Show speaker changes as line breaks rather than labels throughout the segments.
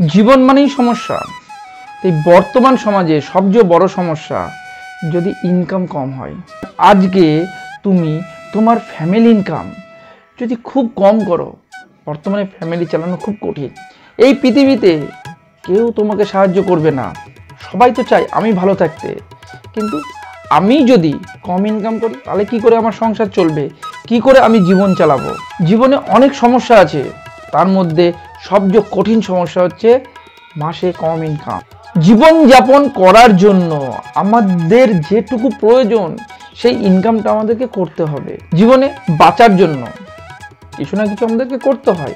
জীবন মানেই সমস্যা। এই বর্তমান সমাজে সবচেয়ে বড় সমস্যা যদি ইনকাম কম হয়। আজকে তুমি তোমার ফ্যামিলি ইনকাম যদি খুব কম করো, বর্তমানে ফ্যামিলি চালানো খুব কঠিন। এই পৃথিবীতে কেউ তোমাকে সাহায্য করবে না। সবাই তো চায় আমি ভালো থাকতে, কিন্তু আমি যদি কম ইনকাম করি তাহলে কি করে আমার সংসার চলবে, কি করে আমি জীবন চালাবো। জীবনে অনেক সমস্যা আছে, তার মধ্যে সবচেয়ে কঠিন সমস্যা হচ্ছে মাসে কম ইনকাম। জীবন যাপন করার জন্য আমাদের যেটুকু প্রয়োজন সেই ইনকামটা আমাদেরকে করতে হবে। জীবনে বাঁচার জন্য কিছু না কিছু আমাদেরকে করতে হয়,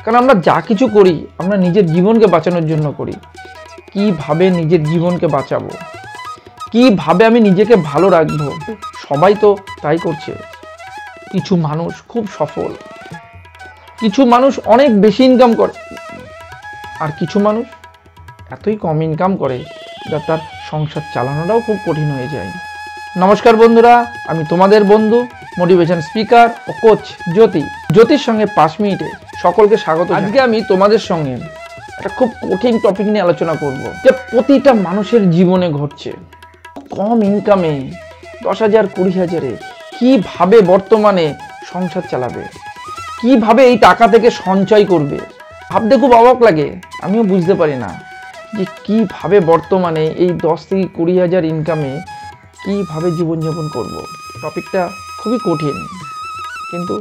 কারণ আমরা যা কিছু করি আমরা নিজের জীবনকে বাঁচানোর জন্য করি। কিভাবে নিজের জীবনকে বাঁচাবো, কিভাবে আমি নিজেকে ভালো রাখবো, সবাই তো তাই করছে। কিছু মানুষ খুব সফল, কিছু মানুষ অনেক বেশি ইনকাম করে, আর কিছু মানুষ এতই কম ইনকাম করে যা তার সংসার চালানোটাও খুব কঠিন হয়ে যায়। নমস্কার বন্ধুরা, আমি তোমাদের বন্ধু মোটিভেশন স্পিকার ও কোচ জ্যোতির সঙ্গে 5 মিনিটে সকলকে স্বাগত। আজকে আমি তোমাদের সঙ্গে একটা খুব কঠিন টপিক নিয়ে আলোচনা করব, যে প্রতিটা মানুষের জীবনে ঘটছে। কম ইনকামে 10,000 20,000-এ কিভাবে বর্তমানে সংসার চালাবে, কিভাবে এই টাকা থেকে সঞ্চয় করবে। ভাবতে খুব অবাক লাগে, আমিও বুঝতে পারি না যে কিভাবে বর্তমানে এই 10 থেকে 20,000 ইনকামে কিভাবে জীবনযাপন করব। টপিকটা খুবই কঠিন, কিন্তু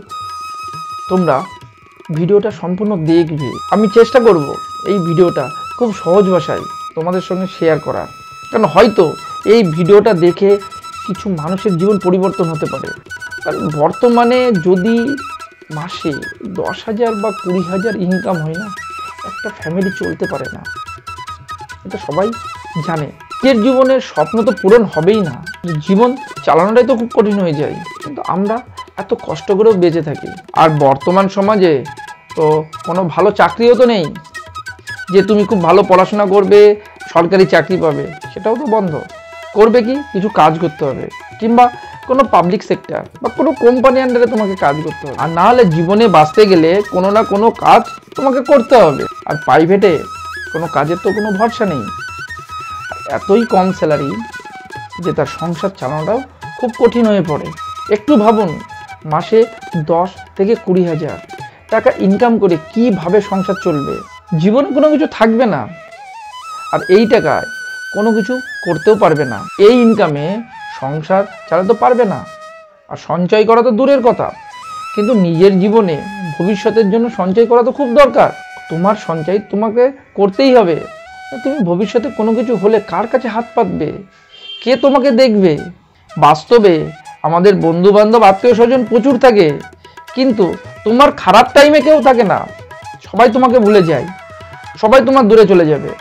তোমরা ভিডিওটা সম্পূর্ণ দেখবে। আমি চেষ্টা করব এই ভিডিওটা খুব সহজ ভাষায় তোমাদের সঙ্গে শেয়ার করার, কারণ হয়তো এই ভিডিওটা দেখে কিছু মানুষের জীবন পরিবর্তন হতে পারে। কারণ বর্তমানে যদি মাসে 10,000 বা 20,000 ইনকাম হয় না, একটা ফ্যামিলি চলতে পারে না। এটা সবাই জানে। এর জীবনের স্বপ্ন তো পূরণ হবেই না, জীবন চালানোটাই তো খুব কঠিন হয়ে যায়, কিন্তু আমরা এত কষ্ট করেও বেঁচে থাকি। আর বর্তমান সমাজে তো কোনো ভালো চাকরিও তো নেই যে তুমি খুব ভালো পড়াশোনা করবে সরকারি চাকরি পাবে, সেটাও তো বন্ধ। করবে কি, কিছু কাজ করতে হবে, কিংবা কোনো পাবলিক সেক্টর বা কোনো কোম্পানি আন্ডারে তোমাকে কাজ করতে হবে। আর না হলে জীবনে বাঁচতে গেলে কোনো না কোনো কাজ তোমাকে করতে হবে। আর প্রাইভেটে কোনো কাজের তো কোনো ভরসা নেই। এতই কম স্যালারি যে তার সংসার চালানোটাও খুব কঠিন হয়ে পড়ে। একটু ভাবুন, মাসে 10 থেকে 20,000 টাকা ইনকাম করে কিভাবে সংসার চলবে। জীবনে কোনো কিছু থাকবে না, আর এই টাকায় কোনো কিছু করতেও পারবে না। এই ইনকামে সংসার চালাতে পারবে না, আর সঞ্চয় করা তো দূরের কথা, কিন্তু নিজের জীবনে ভবিষ্যতের জন্য সঞ্চয় করা তো খুব দরকার। তোমার সঞ্চয় তোমাকে করতেই হবে। তুমি ভবিষ্যতে কোনো কিছু হলে কার কাছে হাত পাতবে, কে তোমাকে দেখবে। বাস্তবে আমাদের বন্ধু বান্ধব আত্মীয় স্বজন প্রচুর থাকে, কিন্তু তোমার খারাপ টাইমে কেউ থাকে না। সবাই তোমাকে ভুলে যায়, সবাই তোমার দূরে চলে যাবে।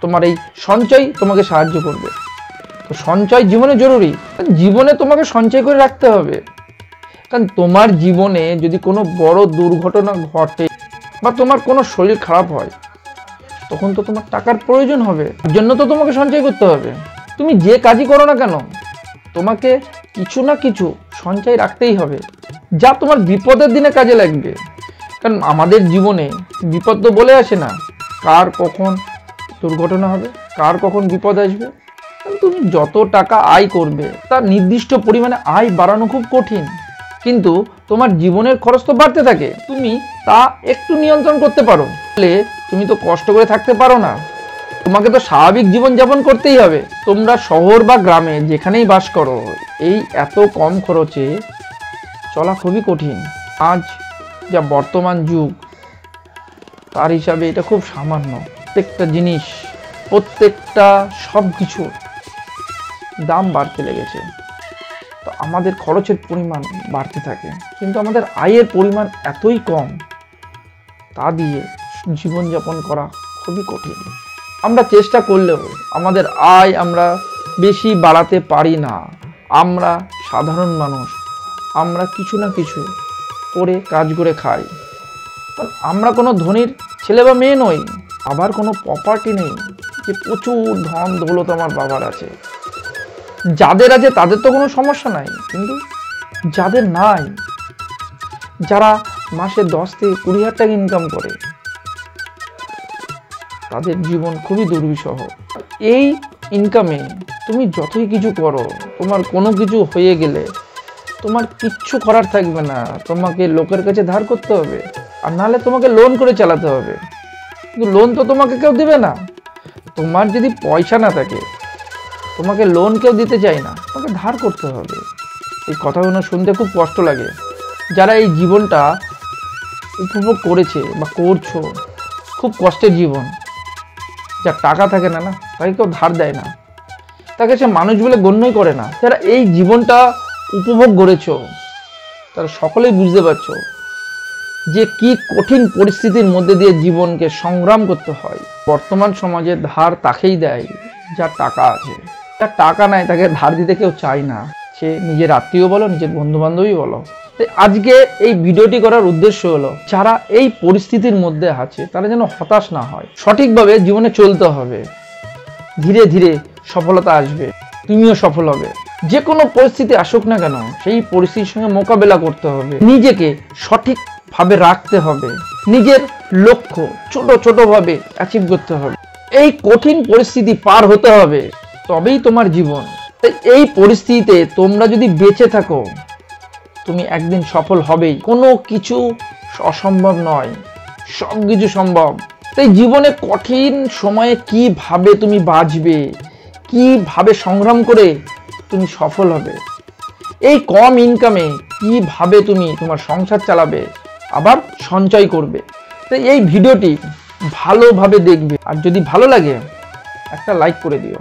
তোমার এই সঞ্চয় তোমাকে সাহায্য করবে। তো সঞ্চয় জীবনে জরুরি, জীবনে তোমাকে সঞ্চয় করে রাখতে হবে। কারণ তোমার জীবনে যদি কোনো বড় দুর্ঘটনা ঘটে বা তোমার কোনো শরীর খারাপ হয়, তখন তো তোমার টাকার প্রয়োজন হবে। তার জন্য তো তোমাকে সঞ্চয় করতে হবে। তুমি যে কাজই করো না কেন, তোমাকে কিছু না কিছু সঞ্চয় রাখতেই হবে, যা তোমার বিপদের দিনে কাজে লাগবে। কারণ আমাদের জীবনে বিপদ তো বলে আসে না, কার কখন দুর্ঘটনা হবে, কার কখন বিপদ আসবে। তুমি যত টাকা আয় করবে তার নির্দিষ্ট পরিমাণে আয় বাড়ানো খুব কঠিন, কিন্তু তোমার জীবনের খরচ তো বাড়তে থাকে। তুমি তা একটু নিয়ন্ত্রণ করতে পারো, বলে তুমি তো কষ্ট করে থাকতে পারো না। তোমাকে তো স্বাভাবিক জীবনযাপন করতেই হবে। তোমরা শহর বা গ্রামে যেখানেই বাস করো, এই এত কম খরচে চলা খুবই কঠিন। আজ যা বর্তমান যুগ, তার হিসাবে এটা খুব সামান্য। প্রত্যেকটা জিনিস, প্রত্যেকটা সব কিছু দাম বাড়তে লেগেছে। তো আমাদের খরচের পরিমাণ বাড়তে থাকে, কিন্তু আমাদের আয়ের পরিমাণ এতই কম, তা দিয়ে জীবনযাপন করা খুবই কঠিন। আমরা চেষ্টা করলেও আমাদের আয় আমরা বেশি বাড়াতে পারি না। আমরা সাধারণ মানুষ, আমরা কিছু না কিছু করে কাজ করে খাই। আমরা কোনো ধনীর ছেলে বা মেয়ে নই, আবার কোনো প্রপার্টি নেই যে প্রচুর ধন দৌলত আমার বাবার আছে। যাদের আছে তাদের তো কোনো সমস্যা নাই, কিন্তু যাদের নাই, যারা মাসে 10 থেকে 20,000 টাকা ইনকাম করে, তাদের জীবন খুবই দুর্বিষহ। এই ইনকামে তুমি যতই কিছু করো, তোমার কোনো কিছু হয়ে গেলে তোমার কিচ্ছু করার থাকবে না, তোমাকে লোকের কাছে ধার করতে হবে, আর নাহলে তোমাকে লোন করে চালাতে হবে। কিন্তু লোন তো তোমাকে কেউ দেবে না। তোমার যদি পয়সা না থাকে, তোমাকে লোন কেউ দিতে চায় না, তোমাকে ধার করতে হবে। এই কথাগুলো শুনতে খুব কষ্ট লাগে। যারা এই জীবনটা উপভোগ করেছে বা করছো, খুব কষ্টের জীবন, যার টাকা থাকে না, তাকে কেউ ধার দেয় না, তাকে সে মানুষ বলে গণ্যই করে না। যারা এই জীবনটা উপভোগ করেছো, তারা সকলেই বুঝতে পারছো যে কি কঠিন পরিস্থিতির মধ্যে দিয়ে জীবনকে সংগ্রাম করতে হয়। বর্তমান সমাজে ধার তাকেই দেয় যার টাকা আছে, যার টাকা নাই তাকে ধার দিতে কেউ চায় না, সে নিজের আত্মীয় বলো, নিজের বন্ধু বান্ধবী বলো। তাই আজকে এই ভিডিওটি করার উদ্দেশ্য হলো, যারা এই পরিস্থিতির মধ্যে আছে তারা যেন হতাশ না হয়। সঠিকভাবে জীবনে চলতে হবে, ধীরে ধীরে সফলতা আসবে, তুমিও সফল হবে। যে কোনো পরিস্থিতি আসুক না কেন, সেই পরিস্থিতির সঙ্গে মোকাবেলা করতে হবে, নিজেকে সঠিকভাবে রাখতে হবে, নিজের লক্ষ্য ছোট ছোটভাবে অ্যাচিভ করতে হবে। এই কঠিন পরিস্থিতি পার হতে হবে, তবেই তোমার জীবন। তাই এই পরিস্থিতিতে তোমরা যদি বেঁচে থাকো, তুমি একদিন সফল হবেই। কোনো কিছু অসম্ভব নয়, সব কিছু সম্ভব। তাই জীবনে কঠিন সময়ে কিভাবে তুমি বাঁচবে, কিভাবে সংগ্রাম করে তুমি সফল হবে, এই কম ইনকামে কিভাবে তুমি তোমার সংসার চালাবে, আবার সঞ্চয় করবে। তাই এই ভিডিওটি ভালোভাবে দেখবে, আর যদি ভালো লাগে একটা লাইক করে দিও,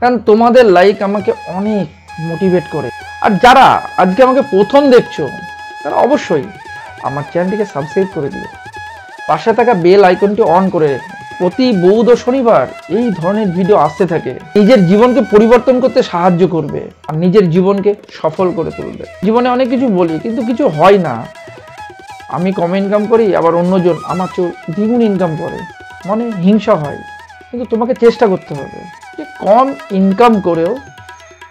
কারণ তোমাদের লাইক আমাকে অনেক মোটিভেট করে। আর যারা আজকে আমাকে প্রথম দেখছো, তারা অবশ্যই আমার চ্যানেলটিকে সাবস্ক্রাইব করে দিও, পাশে থাকা বেল আইকনটি অন করে রেখো। প্রতি বুধ ও শনিবার এই ধরনের ভিডিও আসতে থাকে, নিজের জীবনকে পরিবর্তন করতে সাহায্য করবে আর নিজের জীবনকে সফল করে তুলবে। জীবনে অনেক কিছু বলি, কিন্তু কিছু হয় না। আমি কম ইনকাম করি, আবার অন্যজন আমার চেয়ে দ্বিগুণ ইনকাম করে, মনে হিংসা হয়। কিন্তু তোমাকে চেষ্টা করতে হবে যে কম ইনকাম করেও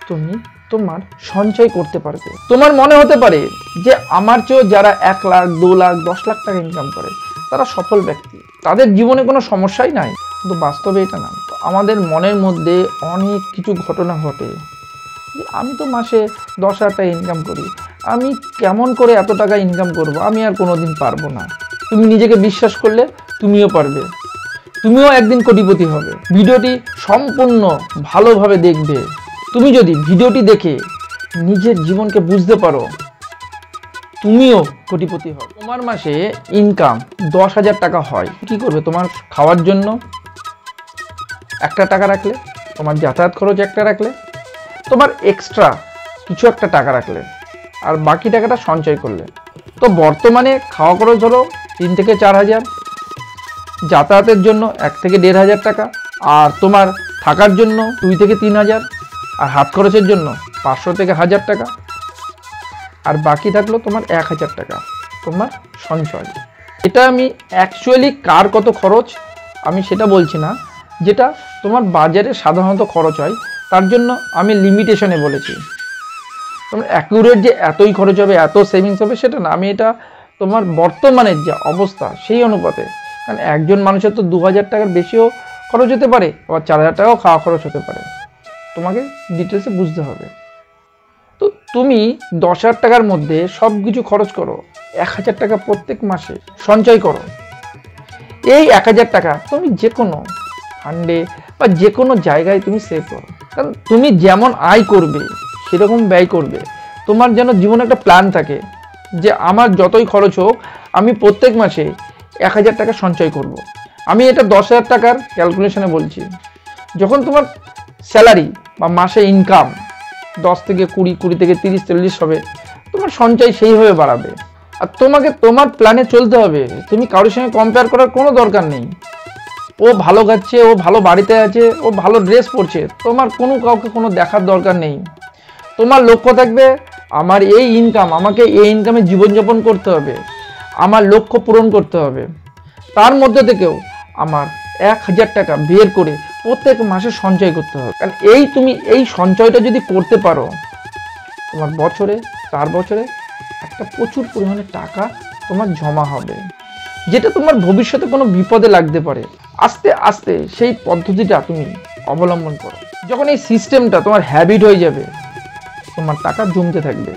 তুমি তোমার সঞ্চয় করতে পারবে। তোমার মনে হতে পারে যে আমার চেয়েও যারা 1 লাখ, 2 লাখ, 10 লাখ টাকা ইনকাম করে তারা সফল ব্যক্তি, তাদের জীবনে কোনো সমস্যাই নাই। কিন্তু বাস্তবে এটা না। আমাদের মনের মধ্যে অনেক কিছু ঘটনা ঘটে যে আমি তো মাসে 10,000 টাকা ইনকাম করি, আমি কেমন করে এত টাকা ইনকাম করব, আমি আর কোনোদিন পারবো না। তুমি নিজেকে বিশ্বাস করলে তুমিও পারবে, তুমিও একদিন কোটিপতি হবে। ভিডিওটি সম্পূর্ণ ভালোভাবে দেখবে। তুমি যদি ভিডিওটি দেখে নিজের জীবনকে বুঝতে পারো, তুমিও কোটিপতি হবে। তোমার মাসে ইনকাম 10,000 টাকা হয়, কি করবে? তোমার খাওয়ার জন্য একটা টাকা রাখলে, তোমার যাতায়াত খরচ একটা রাখলে, তোমার এক্সট্রা কিছু একটা টাকা রাখলে, আর বাকি টাকাটা সঞ্চয় করলে। তো বর্তমানে খাওয়া খরচ হলো 3 থেকে 4,000, যাতায়াতের জন্য 1 থেকে 1,500 টাকা, আর তোমার থাকার জন্য 2 থেকে 3,000, আর হাত খরচের জন্য 500 থেকে 1,000 টাকা, আর বাকি থাকলো তোমার 1,000 টাকা তোমার সঞ্চয়। এটা আমি অ্যাকচুয়ালি কার কত খরচ আমি সেটা বলছি না, যেটা তোমার বাজারে সাধারণত খরচ হয়, তার জন্য আমি লিমিটেশনে বলেছি। তোমার অ্যাকুরেট যে এতই খরচ হবে, এত সেভিংস হবে সেটা না, আমি এটা তোমার বর্তমানের যে অবস্থা সেই অনুপাতে। কারণ একজন মানুষের তো 2,000 টাকার বেশিও খরচ হতে পারে, আবার 4,000 টাকাও খাওয়া খরচ হতে পারে। তোমাকে ডিটেলসে বুঝতে হবে। তো তুমি 10,000 টাকার মধ্যে সব কিছু খরচ করো, 1,000 টাকা প্রত্যেক মাসে সঞ্চয় করো। এই 1,000 টাকা তুমি যে কোনো ফান্ডে বা যে কোনো জায়গায় তুমি সেভ করো। কারণ তুমি যেমন আয় করবে সেরকম ব্যয় করবে। তোমার যেন জীবনে একটা প্ল্যান থাকে যে আমার যতই খরচ হোক আমি প্রত্যেক মাসে 1,000 টাকা সঞ্চয় করব। আমি এটা 10,000 টাকার ক্যালকুলেশনে বলছি। যখন তোমার স্যালারি বা মাসে ইনকাম 10 থেকে 20, 20 থেকে 30, 40 হবে, তোমার সঞ্চয় সেইভাবে বাড়াবে। আর তোমাকে তোমার প্ল্যানে চলতে হবে। তুমি কারোর সঙ্গে কম্পেয়ার করার কোনো দরকার নেই। ও ভালো খাচ্ছে, ও ভালো বাড়িতে আছে, ও ভালো ড্রেস পরছে, তোমার কাউকে কোনো দেখার দরকার নেই। তোমার লক্ষ্য থাকবে আমার এই ইনকাম, আমাকে এই ইনকামে জীবনযাপন করতে হবে, আমার লক্ষ্য পূরণ করতে হবে। তার মধ্যে থেকেও আমার 1,000 টাকা বের করে প্রত্যেক মাসে সঞ্চয় করতে হবে। কারণ তুমি এই সঞ্চয়টা যদি করতে পারো, তোমার বছরে 4 বছরে একটা প্রচুর পরিমাণে টাকা তোমার জমা হবে, যেটা তোমার ভবিষ্যতে কোনো বিপদে লাগতে পারে। আস্তে আস্তে সেই পদ্ধতিটা তুমি অবলম্বন করো। যখন এই সিস্টেমটা তোমার হ্যাবিট হয়ে যাবে, তোমার টাকা জমতে থাকবে।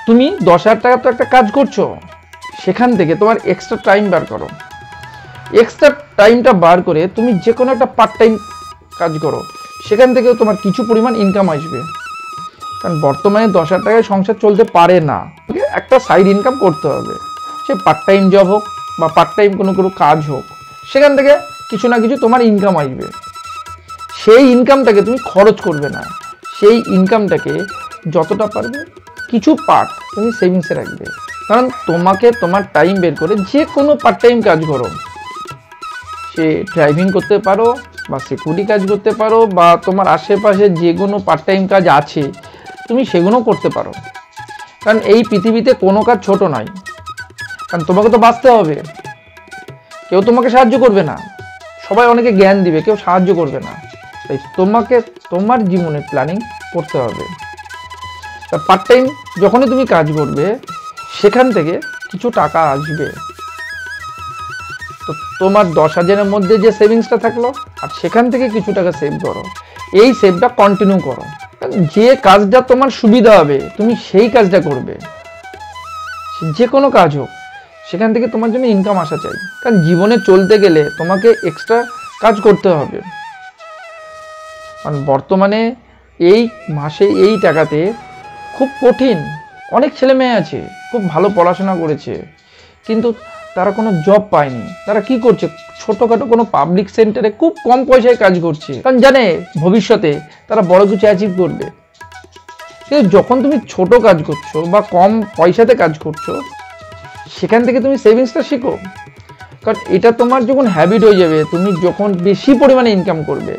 তুমি 10,000 টাকা তো একটা কাজ করছো, সেখান থেকে তোমার এক্সট্রা টাইম বার করো। এক্সট্রা টাইমটা বার করে তুমি যে কোনো একটা পার্ট টাইম কাজ করো, সেখান থেকেও তোমার কিছু পরিমাণ ইনকাম আসবে। কারণ বর্তমানে 10,000 টাকায় সংসার চলতে পারে না, একটা সাইড ইনকাম করতে হবে। সে পার্ট টাইম জব হোক বা পার্ট টাইম কোনো কাজ হোক, সেখান থেকে কিছু না কিছু তোমার ইনকাম আসবে। সেই ইনকামটাকে তুমি খরচ করবে না, সেই ইনকামটাকে যতটা পারবে কিছু পার্ট তুমি সেভিংসে রাখবে। কারণ তোমাকে তোমার টাইম বের করে যে কোনো পার্ট টাইম কাজ করো, সে ড্রাইভিং করতে পারো বা সিকিউরিটি কাজ করতে পারো বা তোমার আশেপাশে যে কোনো পার্ট টাইম কাজ আছে তুমি সেগুলো করতে পারো। কারণ এই পৃথিবীতে কোনো কাজ ছোট নয়, কারণ তোমাকে তো বাঁচতে হবে। কেউ তোমাকে সাহায্য করবে না, সবাই অনেকে জ্ঞান দিবে, কেউ সাহায্য করবে না। তাই তোমাকে তোমার জীবনে প্ল্যানিং করতে হবে। তা পার্ট টাইম যখনই তুমি কাজ করবে, সেখান থেকে কিছু টাকা আসবে। তো তোমার 10,000-এর মধ্যে যে সেভিংসটা থাকলো, আর সেখান থেকে কিছু টাকা সেভ করো। এই সেভটা কন্টিনিউ করো। যে কাজটা তোমার সুবিধা হবে তুমি সেই কাজটা করবে, যে কোনো কাজ হোক, সেখান থেকে তোমার জন্য ইনকাম আসা চাই। কারণ জীবনে চলতে গেলে তোমাকে এক্সট্রা কাজ করতে হবে। কারণ বর্তমানে এই মাসে এই টাকাতে খুব কঠিন। অনেক ছেলে মেয়ে আছে খুব ভালো পড়াশোনা করেছে, কিন্তু তারা কোনো জব পায়নি। তারা কি করছে, ছোটোখাটো কোনো পাবলিক সেন্টারে খুব কম পয়সায় কাজ করছে, কারণ জানে ভবিষ্যতে তারা বড় কিছু অ্যাচিভ করবে। কিন্তু যখন তুমি ছোট কাজ করছো বা কম পয়সাতে কাজ করছো, সেখান থেকে তুমি সেভিংসটা শিখো। কারণ এটা তোমার যখন হ্যাবিট হয়ে যাবে, তুমি যখন বেশি পরিমাণে ইনকাম করবে,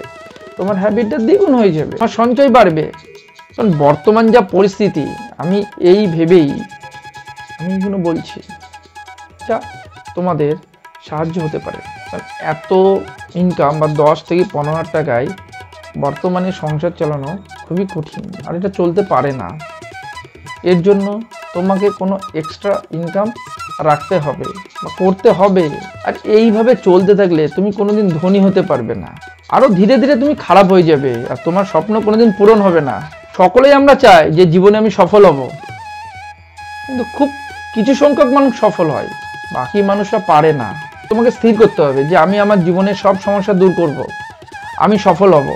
তোমার হ্যাবিটটা দ্বিগুণ হয়ে যাবে, তোমার সঞ্চয় বাড়বে। কারণ বর্তমান যা পরিস্থিতি, আমি এই ভেবেই আমি এগুলো বলছি, যা তোমাদের সাহায্য হতে পারে। কারণ এত ইনকাম বা 10 থেকে 15,000 টাকায় বর্তমানে সংসার চালানো খুবই কঠিন, আর এটা চলতে পারে না। এর জন্য তোমাকে কোনো এক্সট্রা ইনকাম রাখতে হবে বা করতে হবে। আর এইভাবে চলতে থাকলে তুমি কোনোদিন ধনী হতে পারবে না, আরও ধীরে ধীরে তুমি খারাপ হয়ে যাবে, আর তোমার স্বপ্ন কোনোদিন পূরণ হবে না। সকলেই আমরা চাই যে জীবনে আমি সফল হব, কিন্তু খুব কিছু সংখ্যক মানুষ সফল হয়, বাকি মানুষরা পারে না। তোমাকে স্থির করতে হবে যে আমি আমার জীবনের সব সমস্যা দূর করব, আমি সফল হব,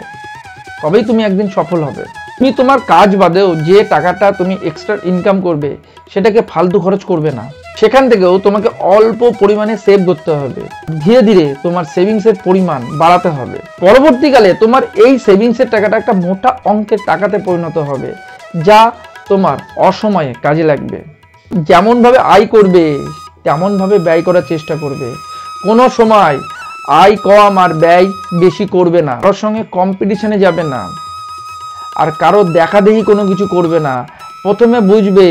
তবেই তুমি একদিন সফল হবে। তুমি তোমার কাজ বাদেও যে টাকাটা তুমি এক্সট্রা ইনকাম করবে, সেটাকে ফালতু খরচ করবে না। সেখান থেকেও তোমাকে অল্প পরিমাণে সেভ করতে হবে। ধীরে ধীরে তোমার সেভিংসের পরিমাণ বাড়াতে হবে। পরবর্তীকালে তোমার এই সেভিংসের টাকাটা একটা মোটা অঙ্কের টাকাতে পরিণত হবে, যা তোমার অসময়ে কাজে লাগবে। যেমনভাবে আয় করবে তেমনভাবে ব্যয় করার চেষ্টা করবে। কোনো সময় আয় কম আর ব্যয় বেশি করবে না। কারোর সঙ্গে কম্পিটিশনে যাবে না, আর কারো দেখাদেখি কোনো কিছু করবে না। প্রথমে বুঝবে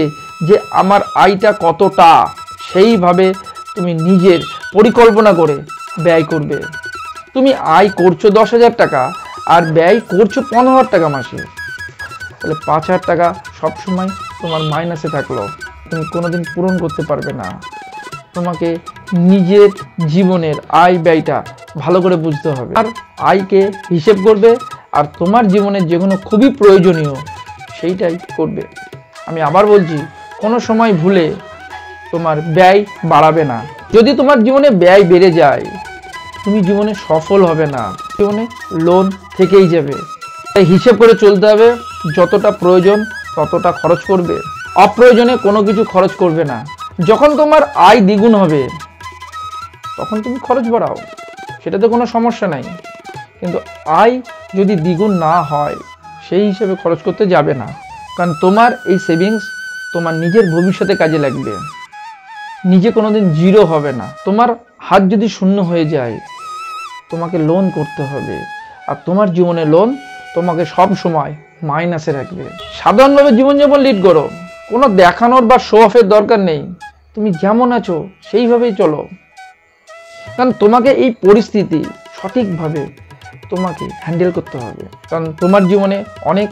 যে আমার আয়টা কতটা, সেইভাবে তুমি নিজের পরিকল্পনা করে ব্যয় করবে। তুমি আয় করছো 10,000 টাকা আর ব্যয় করছো 15,000 টাকা মাসে, তাহলে 5,000 টাকা সবসময় তোমার মাইনাসে থাকলো, তুমি কোনোদিন পূরণ করতে পারবে না। তোমাকে নিজের জীবনের আয় ব্যয়টা ভালো করে বুঝতে হবে, আর আয়কে হিসেব করবে, আর তোমার জীবনের যেগুলো খুবই প্রয়োজনীয় সেইটাই করবে। আমি আবার বলছি, কোনো সময় ভুলে তোমার ব্যয় বাড়াবে না। যদি তোমার জীবনে ব্যয় বেড়ে যায়, তুমি জীবনে সফল হবে না, জীবনে লোন থেকেই যাবে। তাই হিসেব করে চলতে হবে, যতটা প্রয়োজন ততটা খরচ করবে, অপ্রয়োজনে কোনো কিছু খরচ করবে না। যখন তোমার আয় দ্বিগুণ হবে, তখন তুমি খরচ বাড়াও, সেটাতে কোনো সমস্যা নাই। কিন্তু আয় যদি দ্বিগুণ না হয়, সেই হিসেবে খরচ করতে যাবে না। কারণ তোমার এই সেভিংস তোমার নিজের ভবিষ্যতে কাজে লাগবে, নিজে কোনোদিন জিরো হবে না। তোমার হাত যদি শূন্য হয়ে যায়, তোমাকে লোন করতে হবে, আর তোমার জীবনে লোন তোমাকে সব সময় মাইনাসে রাখবে। সাধারণভাবে জীবনযাপন লিড করো, কোনো দেখানোর বা শো অফের দরকার নেই। তুমি যেমন আছো সেইভাবেই চলো। কারণ তোমাকে এই পরিস্থিতি সঠিকভাবে তোমাকে হ্যান্ডেল করতে হবে। কারণ তোমার জীবনে অনেক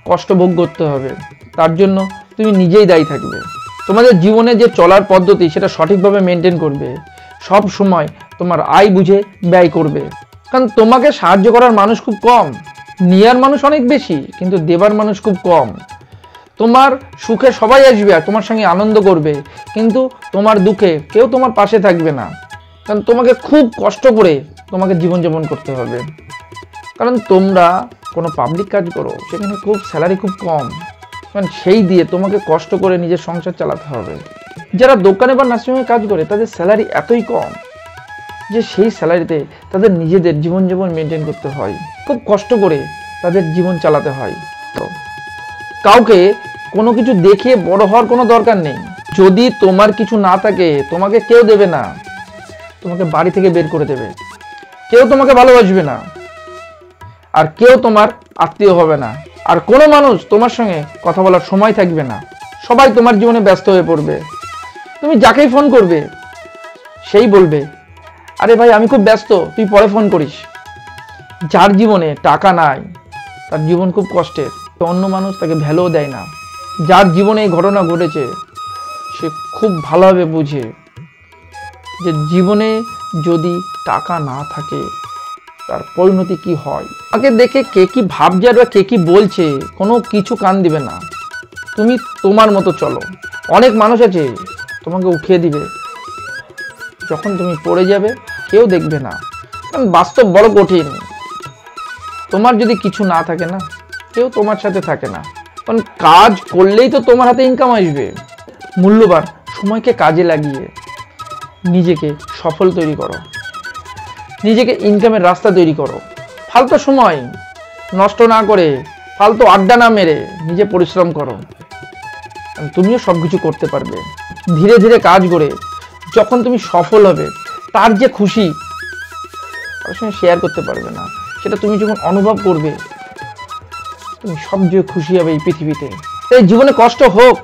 কষ্ট ভোগ করতে হবে, তার জন্য তুমি নিজেই দায়ী থাকবে। তোমাদের জীবনে যে চলার পদ্ধতি সেটা সঠিকভাবে মেনটেন করবে, সব সময় তোমার আয় বুঝে ব্যয় করবে। কারণ তোমাকে সাহায্য করার মানুষ খুব কম, নেওয়ার মানুষ অনেক বেশি, কিন্তু দেবার মানুষ খুব কম। তোমার সুখে সবাই আসবে আর তোমার সঙ্গে আনন্দ করবে, কিন্তু তোমার দুঃখে কেউ তোমার পাশে থাকবে না। কারণ তোমাকে খুব কষ্ট করে তোমাকে জীবনযাপন করতে হবে। কারণ তোমরা কোনো পাবলিক কাজ করো, সেখানে খুব স্যালারি খুব কম, কারণ সেই দিয়ে তোমাকে কষ্ট করে নিজের সংসার চালাতে হবে। যারা দোকানে বা নার্সিংহোমে কাজ করে তাদের স্যালারি এতই কম যে সেই স্যালারিতে তাদের নিজেদের জীবনযাপন মেনটেন করতে হয়, খুব কষ্ট করে তাদের জীবন চালাতে হয়। তো কাউকে কোনো কিছু দেখিয়ে বড় হওয়ার কোনো দরকার নেই। যদি তোমার কিছু না থাকে তোমাকে কেউ দেবে না, তোমাকে বাড়ি থেকে বের করে দেবে, কেউ তোমাকে ভালোবাসবে না, আর কেউ তোমার আত্মীয় হবে না, আর কোনো মানুষ তোমার সঙ্গে কথা বলার সময় থাকবে না। সবাই তোমার জীবনে ব্যস্ত হয়ে পড়বে। তুমি যাকেই ফোন করবে সেই বলবে, আরে ভাই আমি খুব ব্যস্ত, তুই পরে ফোন করিস। যার জীবনে টাকা নাই তার জীবন খুব কষ্টের, অন্য মানুষ তাকে ভ্যালুও দেয় না। যার জীবনে এই ঘটনা ঘটেছে সে খুব ভালোভাবে বুঝে যে জীবনে যদি টাকা না থাকে তার পরিণতি কি হয়। তাকে দেখে কে কি ভাবছে আর কে কি বলছে কোনো কিছু কান দিবে না। তুমি তোমার মতো চলো। অনেক মানুষ আছে তোমাকে উঠিয়ে দিবে, যখন তুমি পড়ে যাবে কেউ দেখবে না। কারণ বাস্তব বড় কঠিন। তোমার যদি কিছু না থাকে না, কেউ তোমার সাথে থাকে না। কারণ কাজ করলেই তো তোমার হাতে ইনকাম আসবে। মূল্যবান সময়কে কাজে লাগিয়ে নিজেকে সফল তৈরি করো, নিজেকে ইনকামের রাস্তা তৈরি করো। ফালতু সময় নষ্ট না করে, ফালতু আড্ডা না মেরে নিজে পরিশ্রম করো, তুমিও সব কিছু করতে পারবে। ধীরে ধীরে কাজ করে যখন তুমি সফল হবে তার যে খুশি তার সঙ্গে শেয়ার করতে পারবে না। সেটা তুমি যখন অনুভব করবে তুমি সবচেয়ে খুশি হবে এই পৃথিবীতে। তাই জীবনে কষ্ট হোক,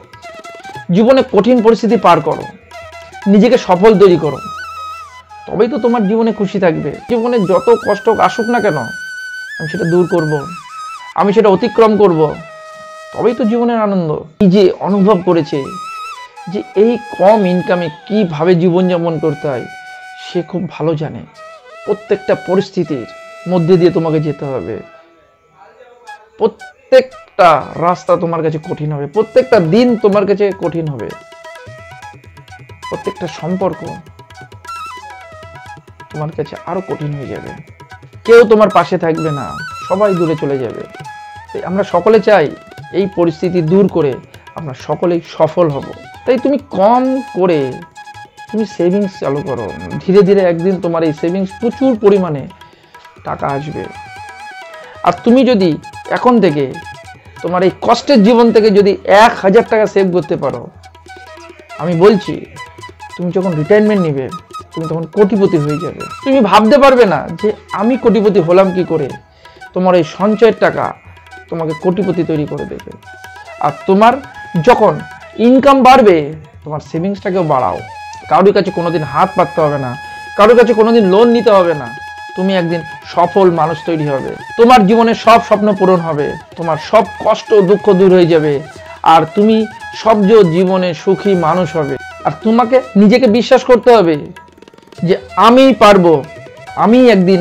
জীবনে কঠিন পরিস্থিতি পার করো, নিজেকে সফল তৈরি করো, তবেই তো তোমার জীবনে খুশি থাকবে। জীবনে যত কষ্ট আসুক না কেন আমি সেটা দূর করব, আমি সেটা অতিক্রম করব, তবেই তো জীবনের আনন্দ। এই যে অনুভব করেছে যে এই কম ইনকামে কিভাবে জীবনযাপন করতে হয় সে খুব ভালো জানে। প্রত্যেকটা পরিস্থিতির মধ্যে দিয়ে তোমাকে যেতে হবে, প্রত্যেকটা রাস্তা তোমার কাছে কঠিন হবে, প্রত্যেকটা দিন তোমার কাছে কঠিন হবে, প্রত্যেকটা সম্পর্ক তোমার কাছে আরো কঠিন হয়ে যাবে। কেউ তোমার পাশে থাকবে না, সবাই দূরে চলে যাবে। তাই আমরা সকলে চাই এই পরিস্থিতি দূর করে আমরা সকলেই সফল হব। তাই তুমি কম করে তুমি সেভিংস চালু করো। ধীরে ধীরে একদিন তোমার এই সেভিংস প্রচুর পরিমাণে টাকা আসবে। আর তুমি যদি এখন থেকে তোমার এই কষ্টের জীবন থেকে যদি 1000 টাকা সেভ করতে পারো, আমি বলছি তুমি যখন রিটায়ারমেন্ট নিবে তুমি তখন কোটিপতি হয়ে যাবে। তুমি ভাবতে পারবে না যে আমি কোটিপতি হলাম কি করে। তোমার এই সঞ্চয়ের টাকা তোমাকে কোটিপতি তৈরি করে দেবে। আর তোমার যখন ইনকাম বাড়বে তোমার সেভিংসটাকেও বাড়াও। কারোর কাছে কোনোদিন হাত পাততে হবে না, কারোর কাছে কোনোদিন লোন নিতে হবে না। তুমি একদিন সফল মানুষ তৈরি হবে, তোমার জীবনে সব স্বপ্ন পূরণ হবে, তোমার সব কষ্ট দুঃখ দূর হয়ে যাবে, আর তুমি সবচেয়ে জীবনে সুখী মানুষ হবে। আর তোমাকে নিজেকে বিশ্বাস করতে হবে যে আমি পারবো, আমি একদিন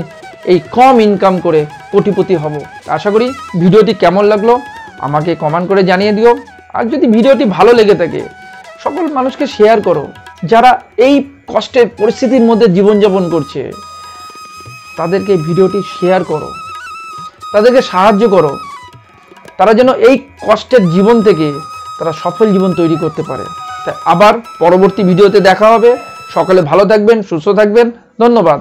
এই কম ইনকাম করে কোটিপতি হব। আশা করি ভিডিওটি কেমন লাগলো আমাকে কমেন্ট করে জানিয়ে দিও। আর যদি ভিডিওটি ভালো লেগে থাকে সকল মানুষকে শেয়ার করো, যারা এই কষ্টের পরিস্থিতির মধ্যে জীবনযাপন করছে তাদেরকে ভিডিওটি শেয়ার করো, তাদেরকে সাহায্য করো, তারা যেন এই কষ্টের জীবন থেকে তারা সফল জীবন তৈরি করতে পারে। তাই আবার পরবর্তী ভিডিওতে দেখা হবে। সকলে ভালো থাকবেন, সুস্থ থাকবেন। ধন্যবাদ।